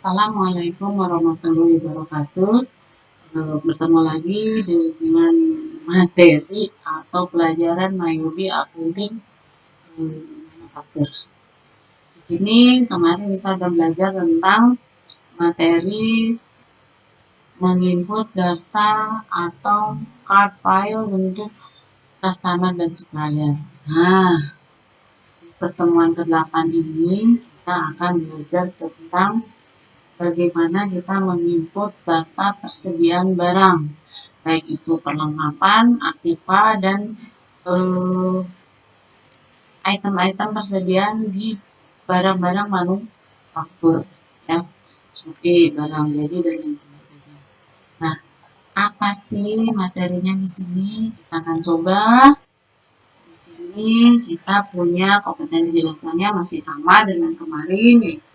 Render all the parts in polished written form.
Assalamualaikum warahmatullahi wabarakatuh. Bertemu lagi dengan materi atau pelajaran Mayubi Accounting Manufaktur. Di sini kemarin kita sudah belajar tentang materi menginput data atau card file untuk customer dan supplier. Nah, di pertemuan ke-8 ini kita akan belajar tentang bagaimana kita menginput data persediaan barang, baik itu perlengkapan, aktiva, dan item-item persediaan di barang-barang manufaktur, ya, seperti barang jadi dan lain sebagainya. Nah, apa sih materinya di sini? Kita akan coba. Di sini kita punya kompetensi dasarnya masih sama dengan kemarin, yaitu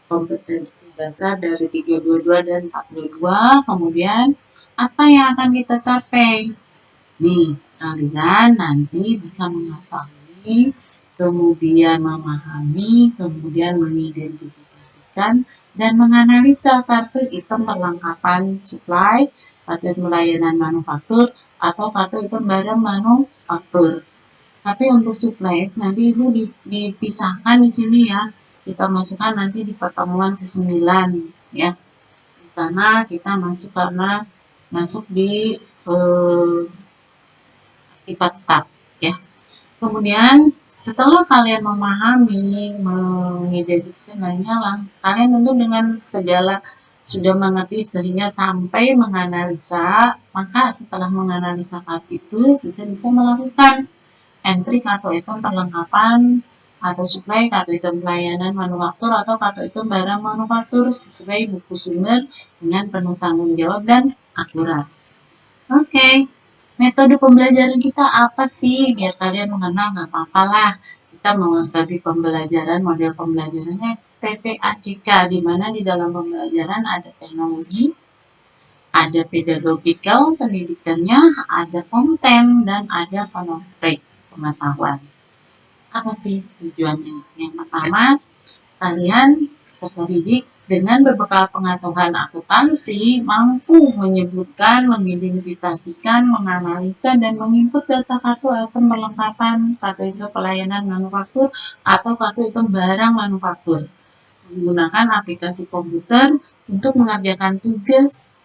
kompetensi dasar dari 322 dan 422. Kemudian apa yang akan kita capai? Nih, kalian nanti bisa mengetahui, kemudian memahami, kemudian mengidentifikasikan dan menganalisa kartu item perlengkapan supplies, kartu item layanan manufaktur, atau kartu item barang manufaktur. Tapi untuk supplies nanti Ibu dipisahkan di sini ya. Kita masukkan nanti di pertemuan ke-9 ya. Di sana kita masuk karena masuk di aktivat tab ya. Kemudian setelah kalian memahami, mengidentifikasi lainnya lah, kalian tentu dengan segala sudah mengerti sehingga sampai menganalisa, maka setelah menganalisa kartu itu kita bisa melakukan entry kartu item perlengkapan atau supply, kartu item pelayanan manufaktur atau kartu item barang manufaktur sesuai buku sumber dengan penuh tanggung jawab dan akurat. Oke, metode pembelajaran kita apa sih? Biar kalian mengenal, nggak apa-apa lah. Kita mengetahui pembelajaran, model pembelajarannya TPACK, di mana di dalam pembelajaran ada teknologi, ada pedagogical, pendidikannya, ada konten, dan ada knowledge, pengetahuan. Apa sih tujuannya? Yang pertama, kalian peserta didik dengan berbekal pengetahuan akuntansi mampu menyebutkan, mengidentifikasikan, menganalisa, dan menginput data kartu item perlengkapan, kartu item pelayanan manufaktur, atau kartu item barang manufaktur menggunakan aplikasi komputer untuk mengerjakan tugas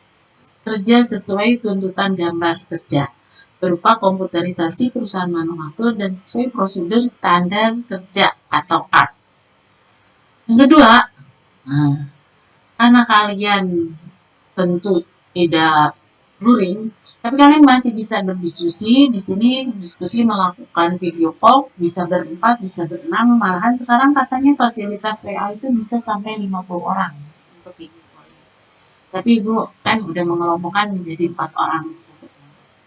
kerja sesuai tuntutan gambar kerja berupa komputerisasi perusahaan manufaktur dan sesuai prosedur standar kerja atau ART. Yang kedua, karena kalian tentu tidak luring, tapi kalian masih bisa berdiskusi. Di sini diskusi melakukan video call, bisa berempat, bisa berenam, malahan sekarang katanya fasilitas WA itu bisa sampai 50 orang untuk video call. Tapi Ibu kan udah mengelompokkan menjadi 4 orang.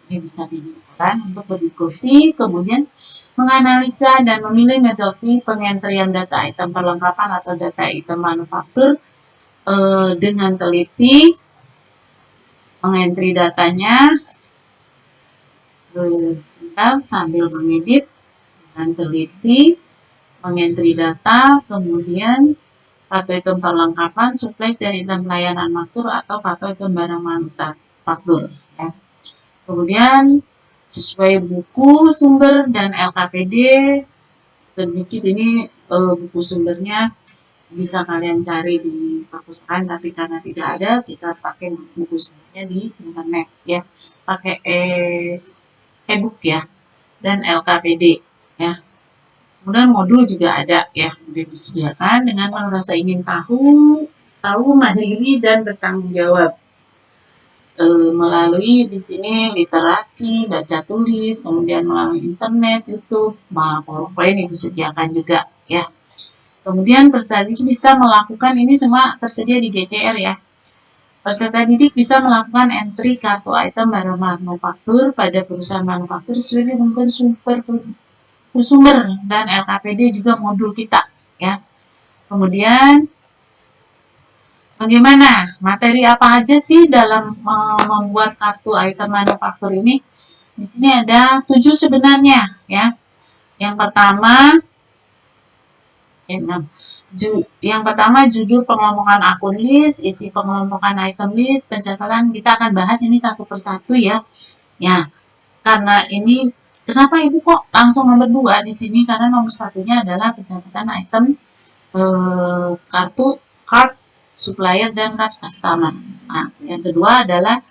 Ini bisa video callan untuk berdiskusi, kemudian menganalisa dan memilih metode pengentrian data item perlengkapan atau data item manufaktur dengan teliti, mengentri datanya sambil mengedit dengan teliti, mengentri data, kemudian kartu item perlengkapan, supplies dan item pelayanan manufaktur atau kartu item barang manufaktur. Ya. Kemudian sesuai buku sumber dan LKPD, sedikit ini buku sumbernya bisa kalian cari di perpustakaan, tapi karena tidak ada, kita pakai buku sumbernya di internet ya, pakai e-book ya, dan LKPD ya. Kemudian modul juga ada ya, sudah disediakan dengan merasa ingin tahu mandiri dan bertanggung jawab melalui di sini literasi, baca tulis, kemudian melalui internet, YouTube, PowerPoint itu disediakan juga ya. Kemudian peserta didik bisa melakukan, ini semua tersedia di GCR ya. Peserta didik bisa melakukan entry kartu item barang manufaktur pada perusahaan manufaktur sesuai dengan sumber dan LKPD juga modul kita ya. Kemudian bagaimana? Materi apa aja sih dalam membuat kartu item manufaktur ini? Di sini ada 7 sebenarnya ya. Yang pertama, Yang pertama judul pengelompokan akun list, isi pengelompokan item list, pencatatan. Kita akan bahas ini satu persatu ya. Ya, karena ini kenapa Ibu kok langsung nomor 2 di sini? Karena nomor satunya adalah pencatatan item kartu card supplier dan card customer. Nah, yang kedua adalah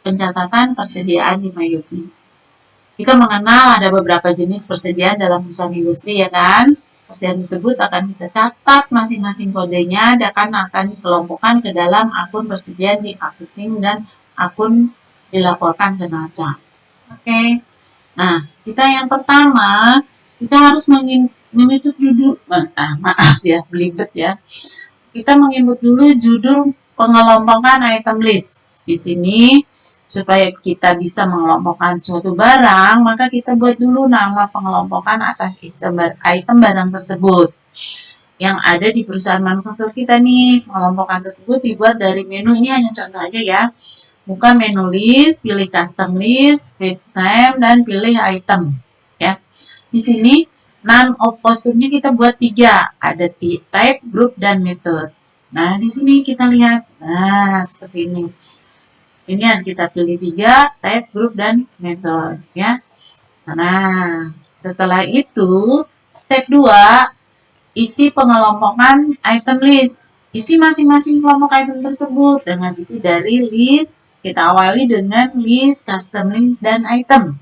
pencatatan persediaan di Mayubi. Kita mengenal ada beberapa jenis persediaan dalam perusahaan industri ya kan? Persediaan tersebut akan kita catat masing-masing kodenya dan akan dikelompokkan ke dalam akun persediaan di marketing dan akun dilaporkan ke neraca. Oke. Nah, kita yang pertama kita harus menginput judul, maaf ya, belibet ya. Kita menginput dulu judul pengelompokan item list. Di sini, supaya kita bisa mengelompokkan suatu barang, maka kita buat dulu nama pengelompokan atas item barang tersebut. Yang ada di perusahaan manufaktur kita nih, pengelompokan tersebut dibuat dari menu, ini hanya contoh aja ya. Buka menu list, pilih custom list, create name, dan pilih item. Ya, di sini name of kostumnya kita buat 3, ada type, group, dan method. Nah, di sini kita lihat, nah seperti ini. Ini yang kita pilih 3, type, group, dan method. Ya. Nah, setelah itu step 2, isi pengelompokan item list. Isi masing-masing kelompok item tersebut dengan isi dari list. Kita awali dengan list, custom list, dan item.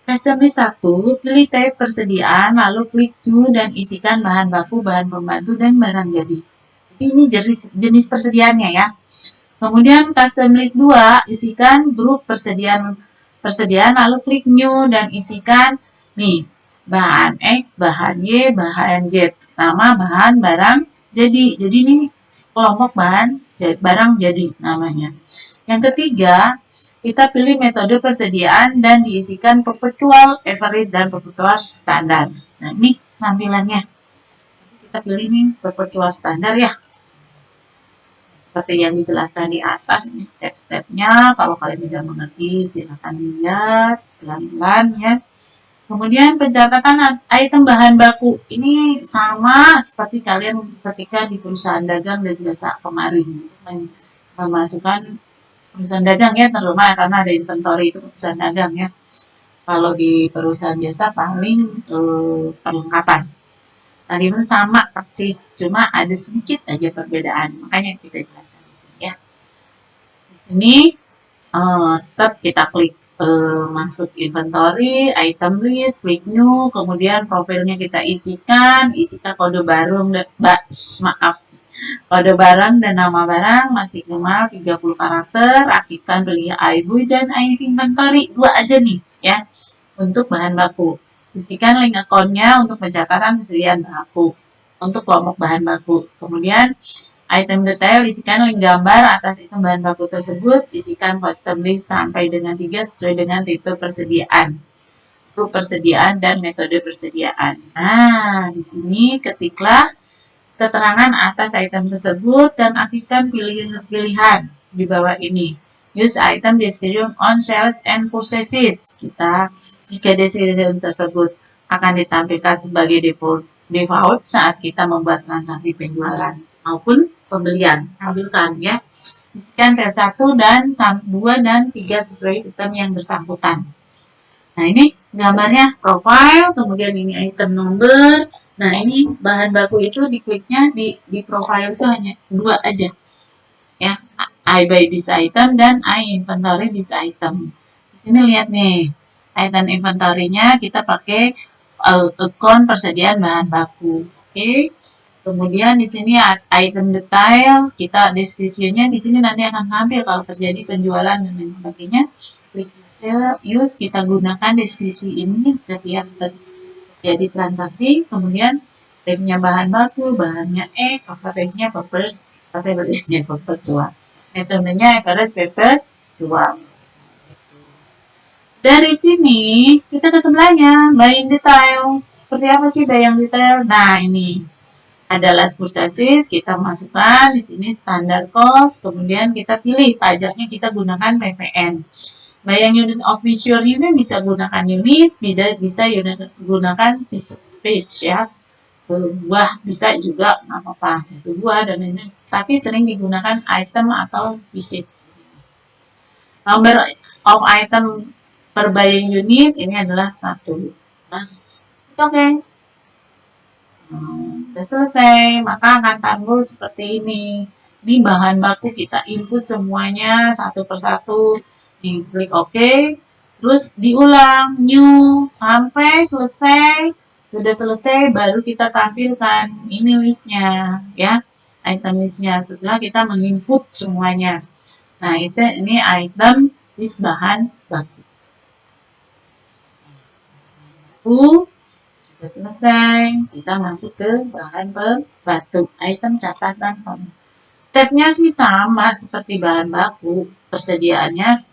Custom list 1, pilih type persediaan, lalu klik to dan isikan bahan baku, bahan pembantu, dan barang jadi. Jadi ini jenis persediaannya ya. Kemudian custom list 2, isikan grup persediaan lalu klik new dan isikan nih bahan X, bahan Y, bahan Z. Nama bahan barang jadi. Jadi ini kelompok barang jadi namanya. Yang ketiga, kita pilih metode persediaan dan diisikan perpetual, average, dan perpetual standar. Nah, ini tampilannya. Kita pilih nih perpetual standar ya. Seperti yang dijelaskan di atas, ini step-stepnya. Kalau kalian tidak mengerti, silakan lihat pelan-pelan ya. Kemudian pencatatan item bahan baku. Ini sama seperti kalian ketika di perusahaan dagang dan jasa kemarin. Memasukkan perusahaan dagang ya, terutama karena ada inventory itu perusahaan dagang ya. Kalau di perusahaan jasa paling perlengkapan. Tadi itu sama persis, cuma ada sedikit aja perbedaan. Makanya kita jelaskan di sini ya. Di sini tetap kita klik masuk inventory, item list, klik new, kemudian profilnya kita isikan kode barang kode barang dan nama barang maksimal 30 karakter, aktifkan pilih iBuy dan inventory, 2 aja nih ya untuk bahan baku. Isikan link akunnya untuk pencatatan persediaan baku untuk kelompok bahan baku. Kemudian item detail, isikan link gambar atas item bahan baku tersebut, isikan custom list sampai dengan 3 sesuai dengan tipe persediaan, grup persediaan, dan metode persediaan. Nah, di sini ketiklah keterangan atas item tersebut dan aktifkan pilihan di bawah ini. Use item description on sales and purchases. Jika description tersebut akan ditampilkan sebagai default saat kita membuat transaksi penjualan maupun pembelian. Tampilkan ya. Isikan file 1 dan 2 dan 3 sesuai item yang bersangkutan. Nah, ini gambarnya profile, kemudian ini item number. Nah, ini bahan baku itu dikliknya di profile itu hanya 2 aja. Ya, I buy this item dan I inventory this item. Di sini lihat nih, item inventory-nya kita pakai account persediaan bahan baku. Oke. Kemudian di sini item detail, kita deskripsinya di sini nanti akan tampil kalau terjadi penjualan dan lain sebagainya. Klik use, kita gunakan deskripsi ini setiap terjadi transaksi. Kemudian tipnya bahan baku, bahannya X, average-nya perpetual. Metodenya average perpetual. Dari sini kita ke sebelahnya, buying detail. Seperti apa sih buying detail? Nah, ini ada last purchases, kita masukkan di sini standar cost, kemudian kita pilih pajaknya kita gunakan PPN. Buying unit of visual unit bisa gunakan unit, bisa gunakan space ya. buah bisa juga nggak apa-apa, satu buah dan lain-lain. Tapi sering digunakan item atau pieces. Number of item per buying unit ini adalah 1. Nah, oke. Okay. Udah selesai, maka akan timbul seperti ini. Ini bahan baku kita input semuanya satu persatu. Klik OK, terus diulang new sampai selesai. Sudah selesai baru kita tampilkan ini listnya, ya, item listnya setelah kita menginput semuanya. Nah, ini item list bahan baku. Sudah selesai, kita masuk ke bahan pembantu, item catatan. Stepnya sih sama seperti bahan baku, persediaannya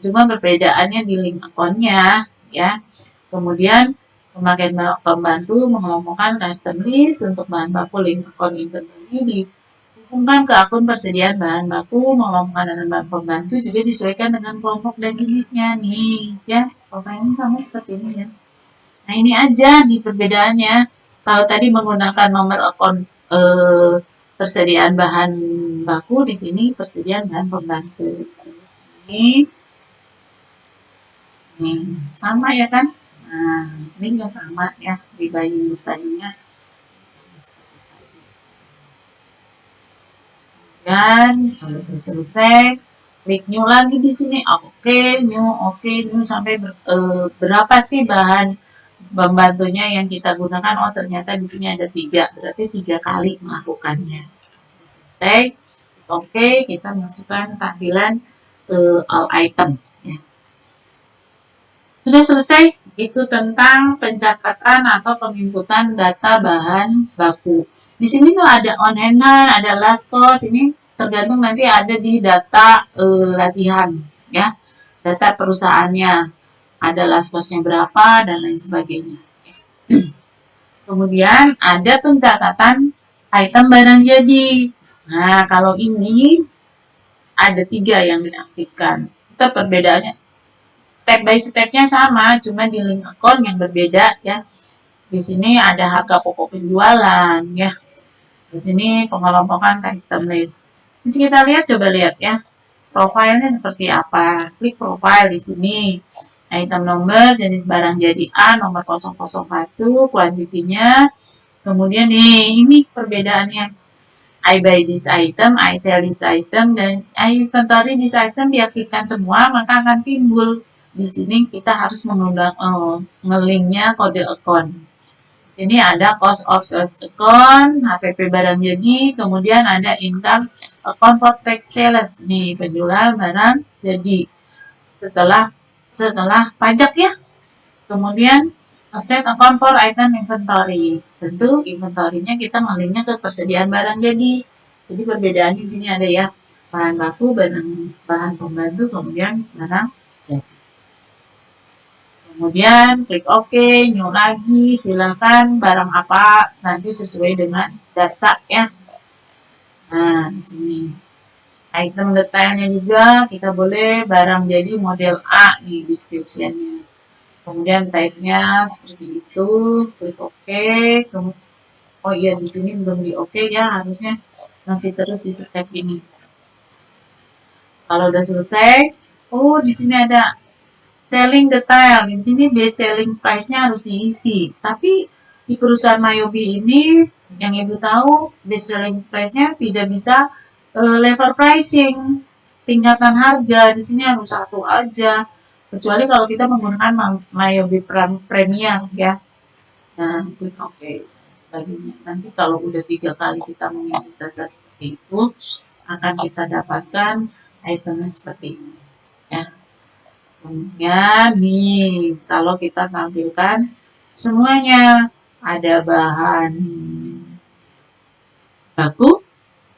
cuma perbedaannya di link akunnya, ya. Kemudian pemakaian pembantu mengelompokkan custom list untuk bahan baku link akun inventory dihubungkan ke akun persediaan bahan baku, mengelompokkan dan bahan pembantu juga disesuaikan dengan kelompok dan jenisnya nih, ya. Pokoknya sama seperti ini ya. Nah, ini aja nih perbedaannya. Kalau tadi menggunakan nomor akun persediaan bahan baku, di sini persediaan bahan pembantu. Ini sama ya kan? Nah, ini juga sama ya di buying detailnya. Dan kalau sudah selesai, klik new lagi di sini. Oke, new sampai berapa sih bahan pembantunya yang kita gunakan? Oh, ternyata di sini ada 3, berarti 3 kali melakukannya. Selesai. Oke, kita masukkan tampilan all item. Ya. Sudah selesai, itu tentang pencatatan atau penginputan data bahan baku. Di sini tuh ada on hand, ada last cost, ini tergantung nanti ada di data latihan, ya, data perusahaannya, ada last cost-nya berapa dan lain sebagainya. Kemudian ada pencatatan item barang jadi. Nah, kalau ini ada 3 yang diaktifkan. Itu perbedaannya. Step by stepnya sama, cuma di link akun yang berbeda ya. Di sini ada harga pokok penjualan ya. Di sini pengelompokan custom list. Di sini kita lihat, coba lihat ya. Profilnya seperti apa? Klik profile di sini. Item number, jenis barang jadi A, nomor 001, kuantitinya. Kemudian nih, ini perbedaannya. I buy this item, I sell this item, dan I inventory this item diaktifkan semua, maka akan timbul di sini kita harus mengundang ngelinknya kode account. Sini ada cost of sales account, HPP barang jadi, kemudian ada income account for tax sales nih, penjual barang jadi setelah pajak ya. Kemudian asset account for item inventory. Tentu inventory-nya kita ngelinknya ke persediaan barang jadi. Jadi perbedaannya di sini ada ya, bahan baku, bahan pembantu, kemudian barang jadi. Kemudian klik OK, new lagi, silakan barang apa nanti sesuai dengan data ya. Nah, di sini item detailnya juga kita boleh barang jadi model A di description-nya. Kemudian type-nya seperti itu, klik OK. Oh iya, di sini belum di OK ya, harusnya masih terus di step ini. Kalau udah selesai, oh di sini ada selling detail. Di sini base selling price-nya harus diisi. Tapi di perusahaan Mayobi ini, yang Ibu tahu, base selling price-nya tidak bisa level pricing, tingkatan harga. Di sini harus 1 aja. Kecuali kalau kita menggunakan Mayobi Premium ya. Nah, klik OK. Sebagainya. Nanti kalau udah 3 kali kita menginput data seperti itu, akan kita dapatkan itemnya seperti ini. Ya. Kemudian nih, kalau kita tampilkan semuanya, ada bahan baku,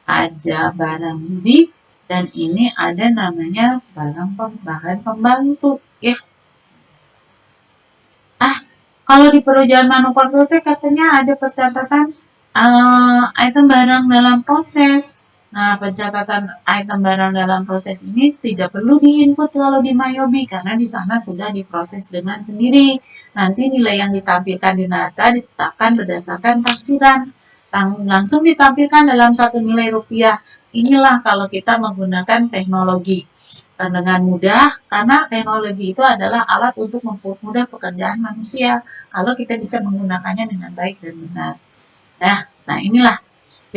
ada barang budi, dan ini ada namanya bahan pembantu ya. Kalau di perusahaan manufaktur katanya ada pencatatan item barang dalam proses. Nah, pencatatan item barang dalam proses ini tidak perlu diinput kalau di Mayobi karena di sana sudah diproses dengan sendiri. Nanti nilai yang ditampilkan di neraca ditetapkan berdasarkan taksiran. Langsung ditampilkan dalam satu nilai rupiah. Inilah kalau kita menggunakan teknologi dengan mudah, karena teknologi itu adalah alat untuk mempermudah pekerjaan manusia kalau kita bisa menggunakannya dengan baik dan benar. Nah inilah.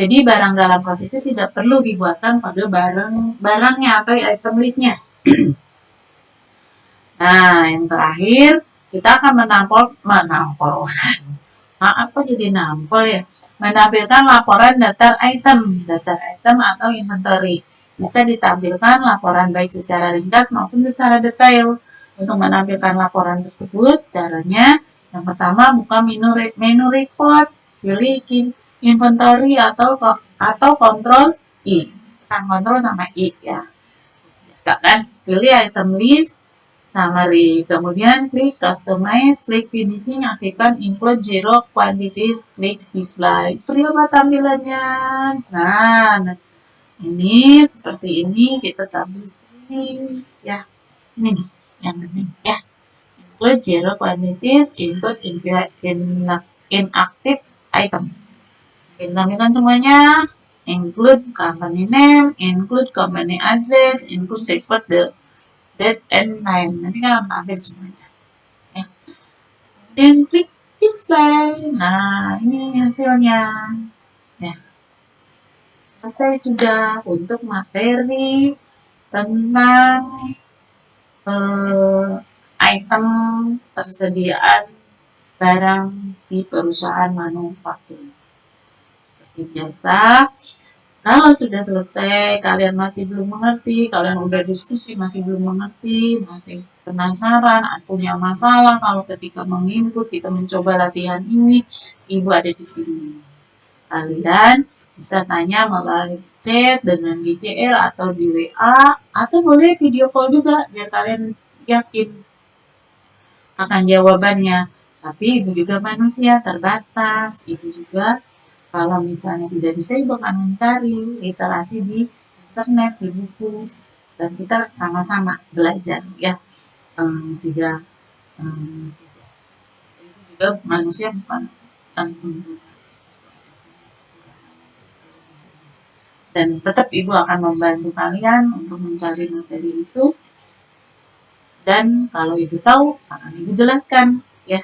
Jadi barang dalam proses itu tidak perlu dibuatkan pada barangnya atau item listnya. Nah, yang terakhir kita akan menampol. Apa jadi nampol ya? Menampilkan laporan daftar item atau inventory. Bisa ditampilkan laporan baik secara ringkas maupun secara detail. Untuk menampilkan laporan tersebut, caranya yang pertama buka menu report, pilih inventory atau kontrol I. Tekan kontrol sama I ya. Bisa kan? Pilih item list, summary. Kemudian klik customize, klik finishing, aktifkan include zero quantities, klik display. Seperti apa tampilannya? Nah, ini seperti ini kita tampil ini ya. Ini nih yang penting ya. Include zero quantities, include inactive item. Kita tampilkan semuanya. Include company name, include company address, include report the date and time. Nanti kan tampil semuanya. Ya. Dan klik display. Nah, ini hasilnya. Ya. Selesai sudah untuk materi tentang item persediaan barang di perusahaan manufaktur. Seperti biasa, kalau sudah selesai, kalian masih belum mengerti, kalian udah diskusi masih belum mengerti, masih penasaran, punya masalah kalau ketika menginput kita mencoba latihan ini, ibu ada di sini. Kalian bisa tanya melalui chat dengan GCL atau di WA, atau boleh video call juga biar kalian yakin akan jawabannya. Tapi ibu juga manusia terbatas, ibu juga kalau misalnya tidak bisa, ibu akan mencari literasi di internet, di buku, dan kita sama-sama belajar ya. Tidak itu juga manusia bukan sempurna. Dan tetap ibu akan membantu kalian untuk mencari materi itu. Dan kalau ibu tahu, akan ibu jelaskan ya.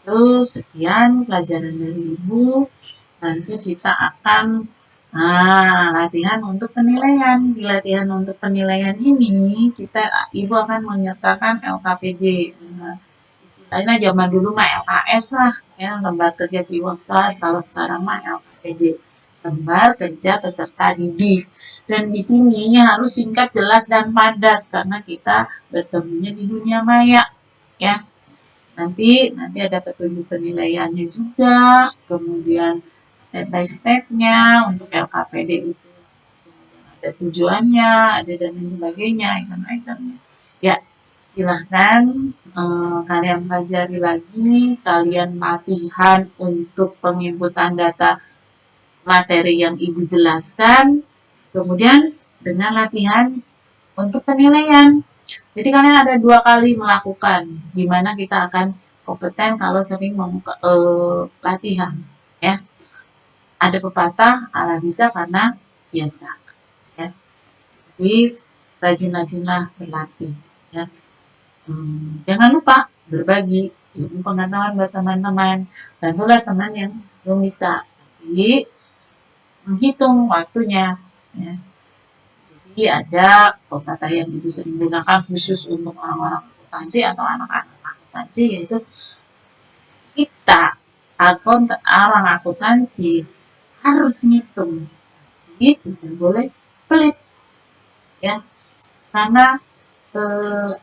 Terus sekian pelajaran dari ibu. Nanti kita akan latihan untuk penilaian. Di latihan untuk penilaian ini, ibu akan menyertakan LKPD. Istilahnya zaman dulu mah LKS lah, ya, lembar kerja swasta. Kalau sekarang mah LKPD, lembar kerja peserta didik. Dan di sini harus singkat, jelas, dan padat karena kita bertemunya di dunia maya, ya. Nanti ada petunjuk penilaiannya juga, kemudian step by step-nya untuk LKPD itu. Kemudian ada tujuannya, ada dan lain sebagainya, item-itemnya. Ya, silahkan kalian pelajari lagi, kalian latihan untuk penginputan data materi yang ibu jelaskan, kemudian dengan latihan untuk penilaian. Jadi kalian ada 2 kali melakukan, di mana kita akan kompeten kalau sering latihan. Ya, ada pepatah Allah bisa karena biasa. Ya, jadi rajin-rajinlah berlatih. Ya, jangan lupa berbagi ilmu pengetahuan buat teman-teman. Bantulah teman yang belum bisa, tapi menghitung waktunya. Ya. Jadi ada pepatah yang ibu sering gunakan khusus untuk orang-orang akuntansi atau anak-anak akuntansi, yaitu kita orang akuntansi harus ngitung, jadi tidak boleh pelit, ya, karena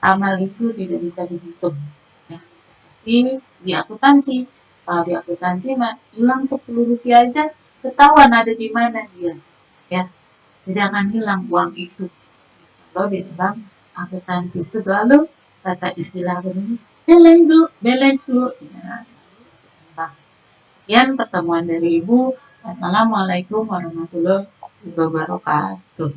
amal itu tidak bisa dihitung. Ya. Seperti di akuntansi, kalau di akuntansi hilang 10 rupiah aja ketahuan ada di mana dia, ya. Tidak akan hilang uang itu. Kalau di dalam akuntansi selalu kata istilah begini, balance dulu. Ya, seimbang. Sekian pertemuan dari Ibu. Assalamualaikum warahmatullahi wabarakatuh. wabarakatuh.